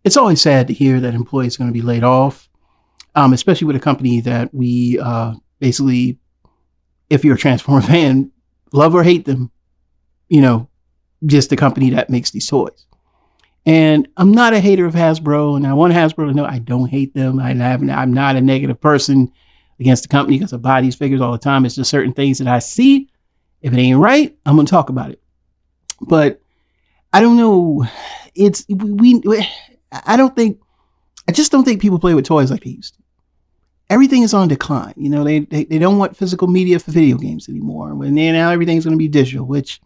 it's always sad to hear that employees are going to be laid off, especially with a company that we basically, if you're a Transformer fan, love or hate them, you know, just the company that makes these toys. And I'm not a hater of Hasbro, and I want Hasbro to know I don't hate them. I'm not a negative person against the company because I buy these figures all the time. It's just certain things that I see. If it ain't right, I'm gonna talk about it. But I don't know. I just don't think people play with toys like they used to. Everything is on decline. You know, they don't want physical media for video games anymore. When now everything's going to be digital, which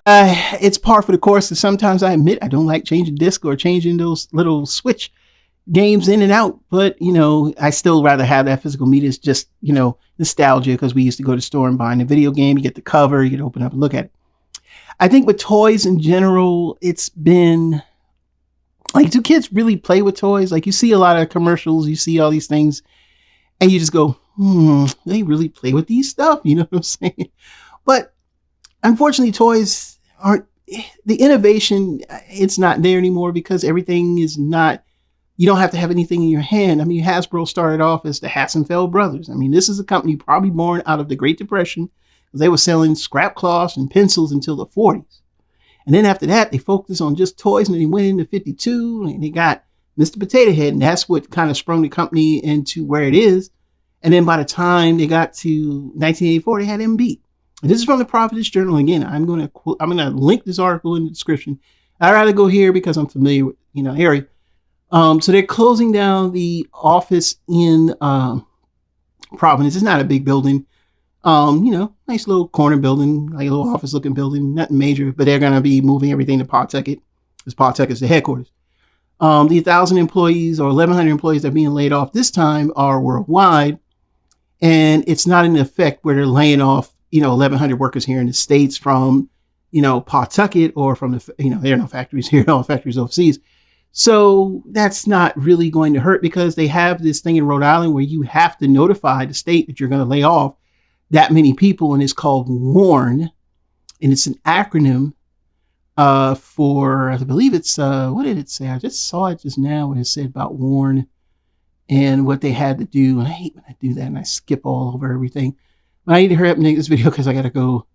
it's par for the course. And sometimes I admit I don't like changing disc or changing those little switch games in and out. But, you know, I still rather have that physical media. It's just, you know, nostalgia because we used to go to the store and buy a video game. You get the cover, you get to open up and look at it. I think with toys in general, it's been like, do kids really play with toys? Like, you see a lot of commercials, you see all these things, and you just go, they really play with these stuff? You know what I'm saying? But unfortunately, toys aren't, the innovation, it's not there anymore because everything is not, you don't have to have anything in your hand. I mean, Hasbro started off as the Hassenfeld brothers. I mean, this is a company probably born out of the Great Depression. They were selling scrap cloths and pencils until the 40s. And then after that, they focused on just toys, and then they went into 52 and they got Mr. Potato Head. And that's what kind of sprung the company into where it is. And then by the time they got to 1984, they had MB. And this is from the Prophetess Journal. Again, I'm going to link this article in the description. I'd rather go here because I'm familiar with, you know, area. So they're closing down the office in Providence. It's not a big building. You know, nice little corner building, like a little office looking building, nothing major, but they're going to be moving everything to Pawtucket, because Pawtucket is the headquarters. The 1,000 employees or 1,100 employees that are being laid off this time are worldwide. And it's not in effect where they're laying off, you know, 1,100 workers here in the States from, you know, Pawtucket or from the, you know, there are no factories here, no factories overseas. So that's not really going to hurt because they have this thing in Rhode Island where you have to notify the state that you're going to lay off that many people, and it's called WARN, and it's an acronym for, I believe it's, what did it say? I just saw it just now when it said about WARN and what they had to do. And I hate when I do that and I skip all over everything. But I need to hurry up and make this video because I gotta go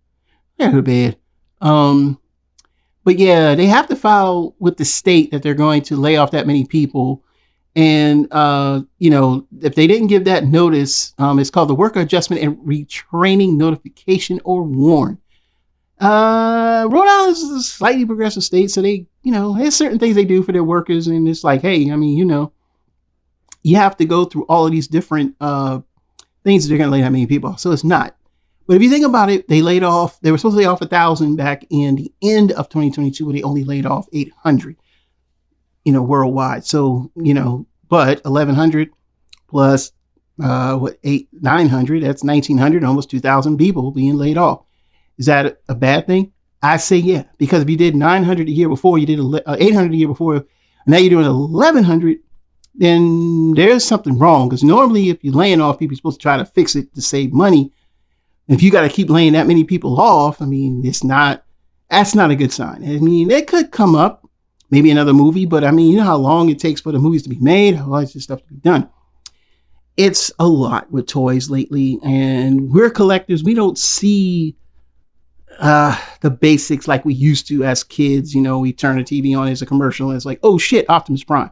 to bed. But yeah, they have to file with the state that they're going to lay off that many people. And, you know, if they didn't give that notice, it's called the Worker Adjustment and Retraining Notification, or WARN. Rhode Island is a slightly progressive state, so they, you know, there's certain things they do for their workers, and it's like, hey, I mean, you know, you have to go through all of these different things that they're going to lay that many people off. So it's not. But if you think about it, they were supposed to lay off 1,000 back in the end of 2022, where they only laid off 800. You know, worldwide. So, you know, but 1,100 plus 900, that's 1,900, almost 2,000 people being laid off. Is that a bad thing? I say yeah, because if you did 900 a year before, you did 800 a year before, now you're doing 1,100, then there's something wrong. Because normally, if you're laying off people, you're supposed to try to fix it to save money. If you got to keep laying that many people off, I mean, that's not a good sign. I mean, it could come up. Maybe another movie, but I mean, you know how long it takes for the movies to be made, how much this stuff to be done. It's a lot with toys lately, and we're collectors. We don't see the basics like we used to as kids. You know, we turn the TV on, as a commercial, and it's like, oh shit, Optimus Prime.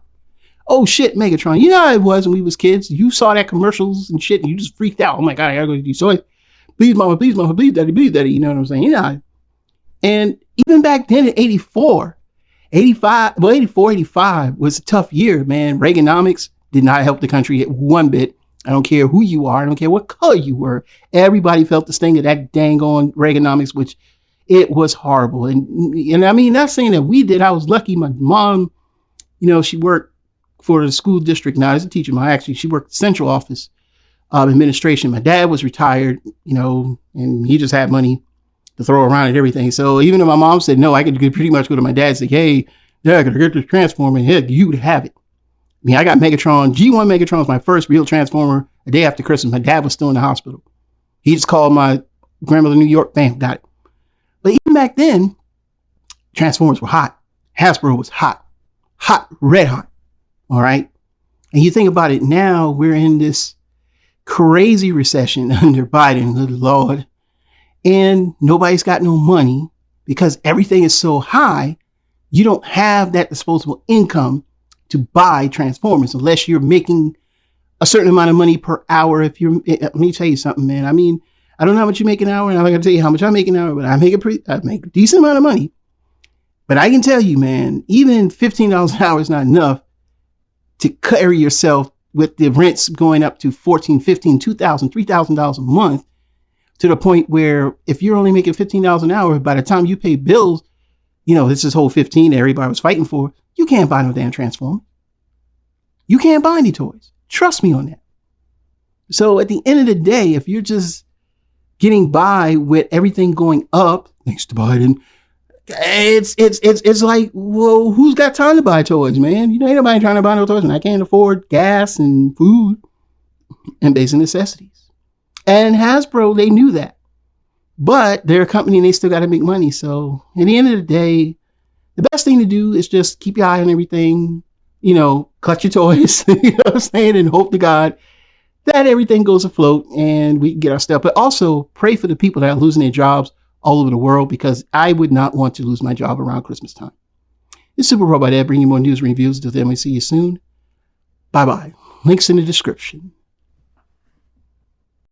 Oh shit, Megatron. You know how it was when we was kids. You saw that commercials and shit, and you just freaked out. Oh my God, I gotta go to these toys. Please, mama, please, daddy. You know what I'm saying? You know. And even back then in 84, 85 was a tough year, man. Reaganomics did not help the country one bit. I don't care who you are. I don't care what color you were. Everybody felt the sting of that dang on Reaganomics, which it was horrible. And I mean, not saying that we did. I was lucky. My mom, you know, she worked for the school district now as a teacher. She worked central office administration. My dad was retired, you know, and he just had money to throw around and everything. So even though my mom said no, I could pretty much go to my dad and say, hey, Dad, I gotta get this Transformer, and heck, you would have it. I mean, I got Megatron. G1 Megatron was my first real Transformer a day after Christmas. My dad was still in the hospital. He just called my grandmother in New York. Bam, got it. But even back then, Transformers were hot. Hasbro was hot. hot, red hot. All right. And you think about it now, we're in this crazy recession under Biden, good Lord, and nobody's got no money because everything is so high. You don't have that disposable income to buy Transformers unless you're making a certain amount of money per hour. Let me tell you something, man. I mean, I don't know how much you make an hour, and I'm not gonna tell you how much I make an hour, but I make a decent amount of money. But I can tell you, man, even $15 an hour is not enough to carry yourself with the rents going up to $1,400, $1,500, $2,000, $3,000 a month, to the point where if you're only making $15 an hour, by the time you pay bills, this whole 15 that everybody was fighting for, you can't buy no damn Transformer. You can't buy any toys. Trust me on that. So at the end of the day, if you're just getting by with everything going up, thanks to Biden, it's like, well, who's got time to buy toys, man? Ain't nobody trying to buy no toys, and I can't afford gas and food and basic necessities. And Hasbro, they knew that. But they're a company and they still got to make money. So at the end of the day, the best thing to do is just keep your eye on everything, clutch your toys, you know what I'm saying, and hope to God that everything goes afloat and we can get our stuff. But also pray for the people that are losing their jobs all over the world, because I would not want to lose my job around Christmas time. It's Super Robot Ed, bringing you more news and reviews. Until then, we see you soon. Bye-bye. Links in the description.